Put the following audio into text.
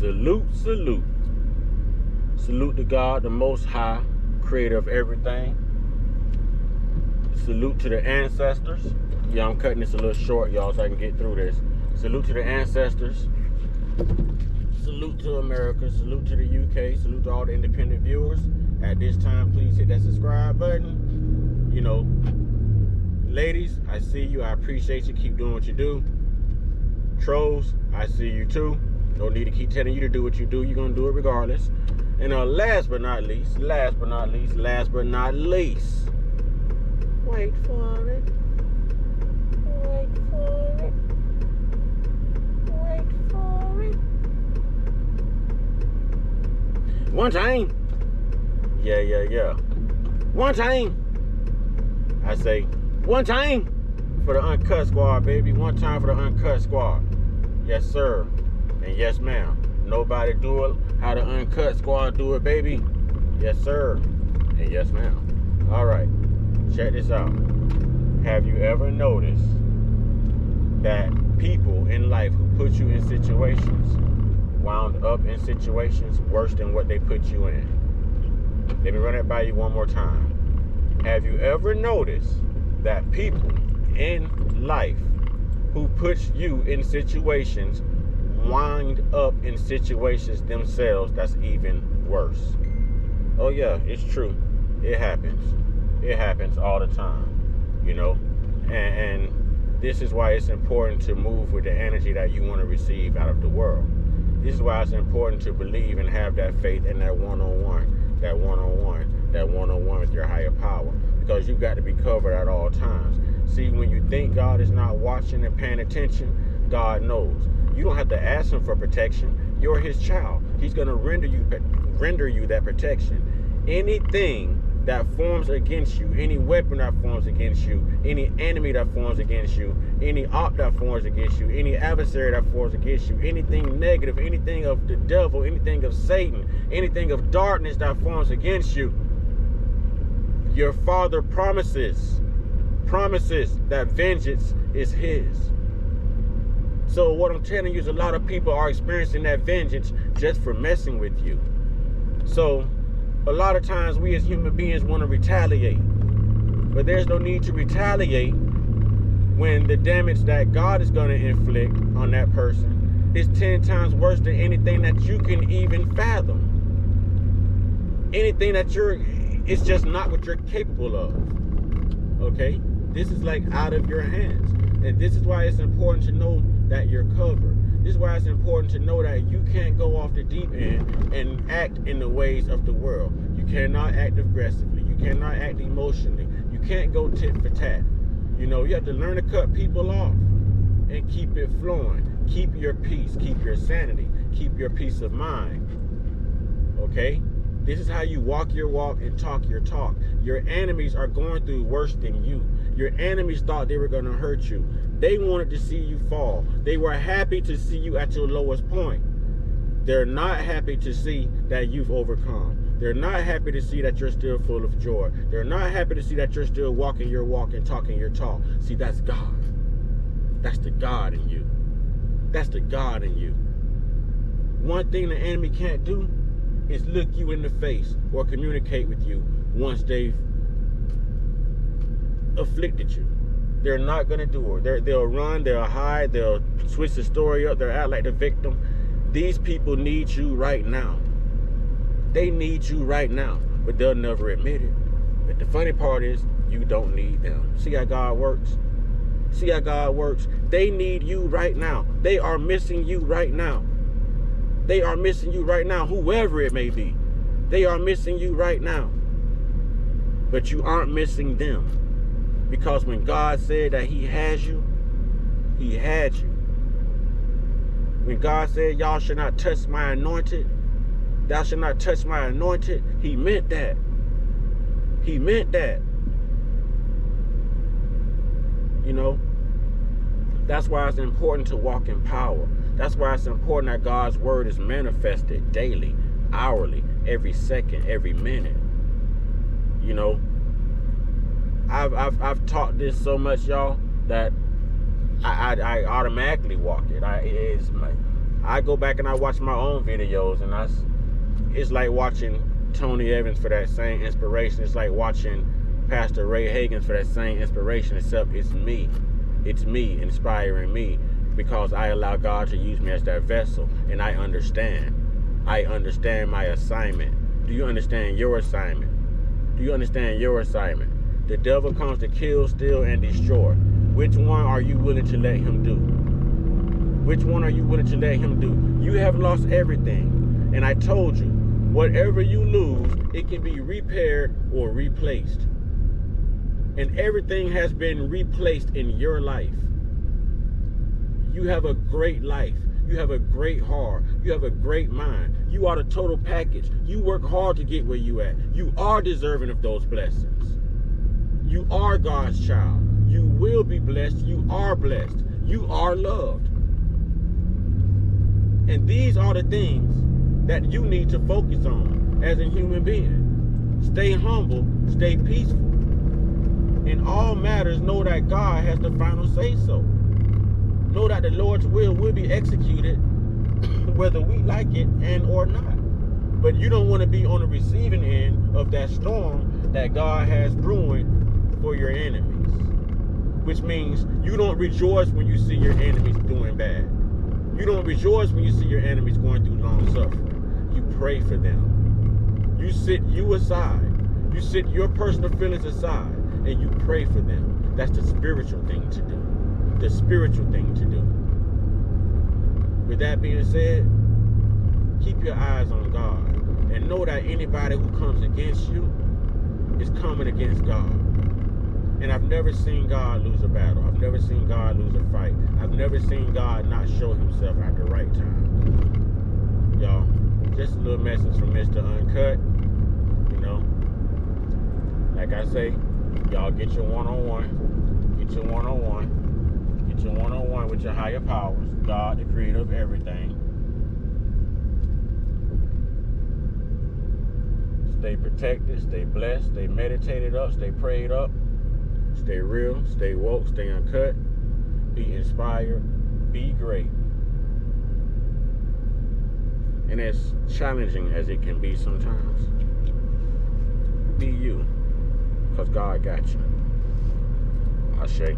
Salute, salute. Salute to God, the Most High, creator of everything. Salute to the ancestors. Yeah, I'm cutting this a little short, y'all, so I can get through this. Salute to the ancestors. Salute to America. Salute to the UK. Salute to all the independent viewers. At this time, please hit that subscribe button. You know, ladies, I see you. I appreciate you. Keep doing what you do. Trolls, I see you too. No need to keep telling you to do what you do. You're going to do it regardless. And last but not least, wait for it. One time. Yeah. One time. I say, one time for the Uncut Squad, baby. One time for the Uncut Squad. Yes, sir. And yes, ma'am. Nobody do it how the Uncut Squad do it, baby. Yes, sir. And yes, ma'am. All right. Check this out. Have you ever noticed that people in life who put you in situations wound up in situations worse than what they put you in? Let me run it by you one more time. Have you ever noticed that people in life who puts you in situations wind up in situations themselves that's even worse? Oh yeah, it's true. It happens. It happens all the time, you know? And this is why it's important to move with the energy that you want to receive out of the world. This is why it's important to believe and have that faith in that one-on-one with your higher power, because you got to be covered at all times. See, when you think God is not watching and paying attention, God knows. You don't have to ask him for protection. You're his child. He's going to render you that protection. Anything that forms against you, any weapon that forms against you, any enemy that forms against you, any op that forms against you, any adversary that forms against you, anything negative, anything of the devil, anything of Satan, anything of darkness that forms against you, your Father promises that vengeance is his. So what I'm telling you is a lot of people are experiencing that vengeance just for messing with you. So a lot of times we as human beings want to retaliate, but there's no need to retaliate when the damage that God is going to inflict on that person is 10 times worse than anything that you can even fathom. Anything that it's just not what you're capable of. Okay? This is like out of your hands. And this is why it's important to know that you're covered. This is why it's important to know that you can't go off the deep end and act in the ways of the world. You cannot act aggressively. You cannot act emotionally. You can't go tit for tat. You know, you have to learn to cut people off and keep it flowing. Keep your peace. Keep your sanity. Keep your peace of mind. Okay? This is how you walk your walk and talk your talk. Your enemies are going through worse than you. Your enemies thought they were going to hurt you. They wanted to see you fall. They were happy to see you at your lowest point. They're not happy to see that you've overcome. They're not happy to see that you're still full of joy. They're not happy to see that you're still walking your walk and talking your talk. See, that's God. That's the God in you. That's the God in you. One thing the enemy can't do is look you in the face or communicate with you once they've afflicted you. They're not going to do it. They'll run, they'll hide, they'll switch the story up, they'll act like the victim. These people need you right now. They need you right now, but they'll never admit it. But the funny part is, you don't need them. See how God works? See how God works? They need you right now. They are missing you right now. They are missing you right now, whoever it may be. They are missing you right now. But you aren't missing them. Because when God said that he has you, he had you. When God said, y'all should not touch my anointed, thou should not touch my anointed, he meant that. He meant that. You know, that's why it's important to walk in power. That's why it's important that God's word is manifested daily, hourly, every second, every minute. You know, I've taught this so much, y'all, that I automatically walk it. I go back and I watch my own videos, and it's like watching Tony Evans for that same inspiration. It's like watching Pastor Ray Hagins for that same inspiration, except it's me. It's me inspiring me, because I allow God to use me as that vessel, and I understand. I understand my assignment. Do you understand your assignment? Do you understand your assignment? The devil comes to kill, steal, and destroy. Which one are you willing to let him do? Which one are you willing to let him do? You have lost everything. And I told you, whatever you lose, it can be repaired or replaced. And everything has been replaced in your life. You have a great life. You have a great heart. You have a great mind. You are the total package. You work hard to get where you at. You are deserving of those blessings. You are God's child. You will be blessed. You are blessed. You are loved. And these are the things that you need to focus on as a human being. Stay humble. Stay peaceful. In all matters, know that God has the final say-so. Know that the Lord's will be executed whether we like it and or not. But you don't want to be on the receiving end of that storm that God has brewing for your enemies. Which means you don't rejoice when you see your enemies doing bad. You don't rejoice when you see your enemies going through long suffering. You pray for them. You sit you aside. You sit your personal feelings aside and you pray for them. That's the spiritual thing to do. The spiritual thing to do. With that being said, keep your eyes on God and know that anybody who comes against you is coming against God. And I've never seen God lose a battle. I've never seen God lose a fight. I've never seen God not show himself at the right time. Y'all, just a little message from Mr. Uncut. You know, like I say, y'all get your one-on-one. Get your one-on-one. Get your one-on-one with your higher powers. God, the creator of everything. Stay protected. Stay blessed. Stay meditated up. Stay prayed up. Stay real, stay woke, stay uncut, be inspired, be great. And as challenging as it can be sometimes, be you, because God got you. Ashe.